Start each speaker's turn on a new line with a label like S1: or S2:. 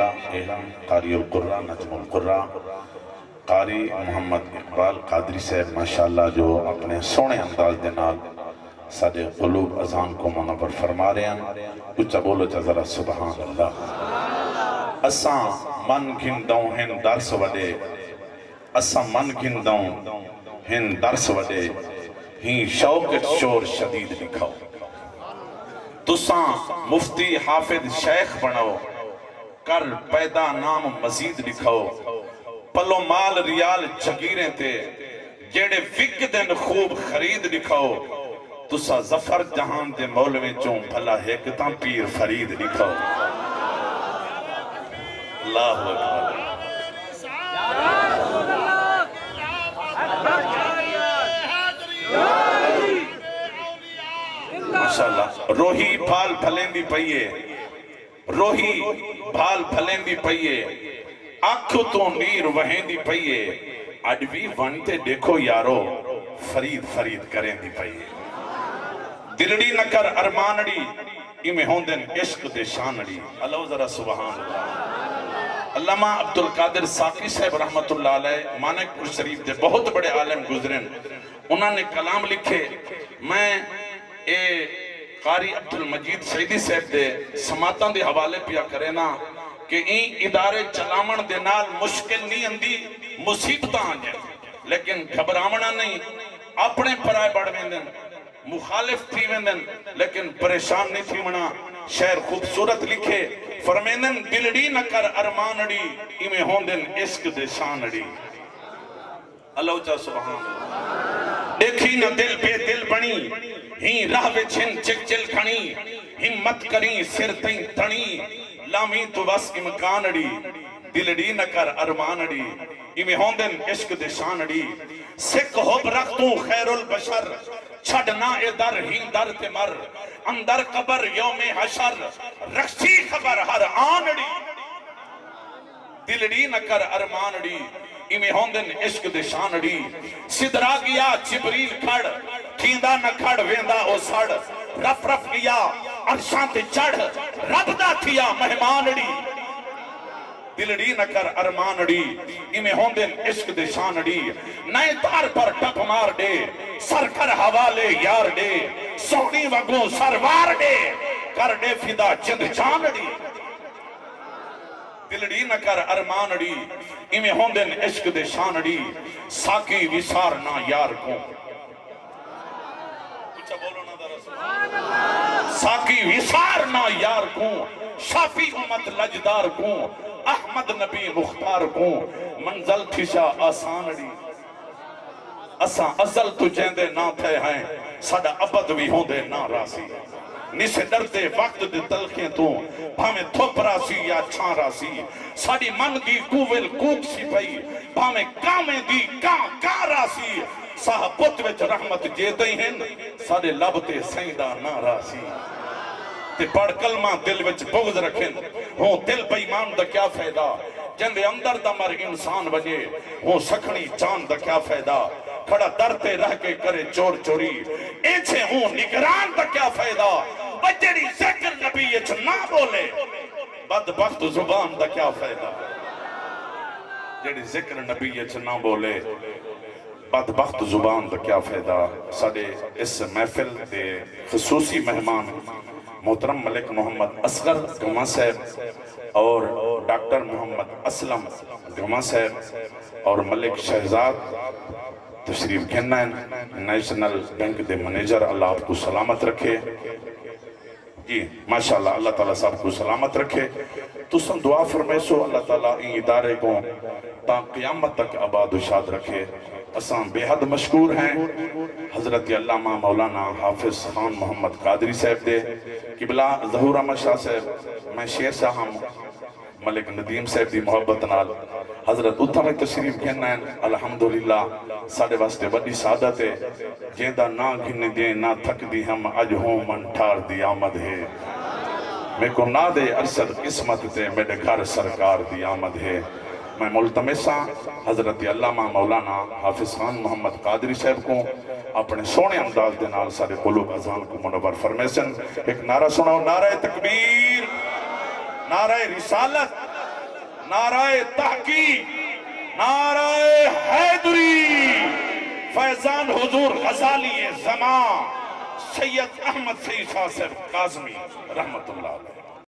S1: انشاءاللہ قاری القرآن نجم القرآن قاری محمد اقبال قادری صاحب ماشاءاللہ جو اپنے سونے انداز دے نال ساڑے قلوب اذان کو منور فرما رہے ہیں اچھا بولو چا ذرا سبحان اللہ اساں من گھندوں ہن درس وڈے اساں من گھندوں ہن درس وڈے ہی شوقت شور شدید لکھاؤ تساں مفتی حافظ شیخ بناؤ کر پیدا نام مزید لکھاؤ پلو مال ریال جگیریں تے جیڑے وک دن خوب خرید لکھاؤ تسا ظفر جہان دے مولویں چون بھلا ہیکتاں پیر فرید لکھاؤ اللہ اکبر ماشاءاللہ روحی بھال پھلیں دی پئیے روحی بھال پھلیں دی پئیے آنکھوں تو نیر وہیں دی پئیے اڈوی ونتے دیکھو یارو فرید فرید کریں دی پئیے دلڑی نہ کر ارمانڑی ایمیں ہوندن عشق دے شانڑی اللہ ذرا سبحان اللہ علامہ عبدالقادر ساقی صاحب رحمت اللہ علیہ مانک پور شریف دے بہت بڑے عالم گزرن انہوں نے کلام لکھے میں اے قاری عبدالمجید سیدی صاحب دے سماعتاں دے حوالے پیا کرے نا کہ این ادارے چلامن دے نال مشکل نہیں اندی مصیبتاں آ جائیں لیکن گھبراونا نہیں اپنے پرائے بڑھ ویندن مخالف تھی ویندن لیکن پریشان نہیں تھی منا شعر خوبصورت لکھے فرمیندن دلڑی نہ کر ارمانڑی ایمیں ہوندن عشق دے شانڑی اللہ اچھا سبحان اللہ دیکھی نہ دل بے دل بنی ہی راہ بے چھن چک چل کھنی ہمت کریں سر تین تھنی لامی تو بس امکانڑی دلڑی نہ کر ارمانڑی ایمیں ہوندن عشق دے شانڑی سکھ ہوب رختوں خیر البشر چھڑنا اے در ہی در تے مر اندر قبر یوم حشر رکھسی خبر ہر آنڑی دلڑی نہ کر ارمانڑی ایمیں ہوندن عشق دے شانڑی صدرا گیا جبریل کھڑ کھیندہ نہ کھڑ ویندہ او سڑ رف رف گیا عرشاں تے چڑھ رب دا تھیا مہمانڑی دلڑی نہ کر ارمانڑی ایمیں ہوندن عشق دے شانڑی نئے تار پر ٹپ مار دے سر کر حوالے یار دے سونی وگوں سروار دے کر دے فدا چند چانڑی دلڑی نہ کر ارمانڑی ایمیں ہوندن عشق دے شانڑی ساکی وسار نہ یار کو کچھ بولو نہ در ساکی وسار نہ یار کو شافی امت لجدار کو احمد نبی مختار کو منزل تھشا آسانڑی اساں ازل تو جیندے نہ تھے ہیں ساڑا ابد بھی ہوندے نہ راسی نسے ڈرتے وقت دے تلخیں تو بھامیں تھوپ راسی یا چھان راسی ساڑی من دی کوول کوک سی پئی بھامیں کامیں دی کان راسی صاحب پت وچ رحمت جیتے ہیں ساڑے لبتے سیندہ نہ راسی تے پڑھ کلمہ دل وچ بغض رکھیں ہوں دل بے ایمان دا کیا فائدہ جندے اندر دا مر انسان بجے ہوں سکھنی چاند دا کیا فائدہ کھڑا درتے رہ کے کرے چور چوری ایچھے ہوں نگران دا کیا فائدہ بجڑی ذکر نبی اچھ نہ بولے بدبخت زبان دا کیا فائدہ جڑی ذکر نبی اچھ نہ بولے بدبخت زبان دا کیا فائدہ ساڑے اس محفل دے خصوصی مہمان محترم ملک محمد اصغر گما صاحب اور ڈاکٹر محمد اسلم گما صاحب اور ملک شہزاد تشریف گھننا ہے نیشنل بینک دے منیجر اللہ آپ کو سلامت رکھے جی ماشاءاللہ اللہ تعالیٰ صاحب کو سلامت رکھے تو سن دعا فرمیسو اللہ تعالیٰ ان ادارے کو تا قیامت تک آباد و شاد رکھے اساں بے حد مشکور ہیں حضرت علامہ مولانا حافظ خان محمد قادری صاحب دے قبلہ ظہور احمد شاہ صاحب میں شیر شاہ ہم ملک ندیم صاحب دی محبت نال حضرت اتھا میں تشریف گھننا ہے الحمدللہ ساڑے واسطے بڑی سعادت ہے جیندہ نہ گھن دیں نہ تھک دی ہم اج ہوں من ٹھار دی آمد ہے میں کو نہ دے ارشد قسمت تے میرے گھر سرکار دی آمد ہے میں ملتمساں حضرت علامہ مولانا حافظ خان محمد قادری صاحب کو اپنے سونے انداز دے نال سارے قلوب اذان کو منور فرمیسن ایک نعرہ سناؤ نعرہ تکبیر نعرہ رسالت نعرہ تحقیق، نعرہ حیدری، فیضان حضور غزالی زمان سید احمد سعید صاحب کاظمی رحمت اللہ علیہ۔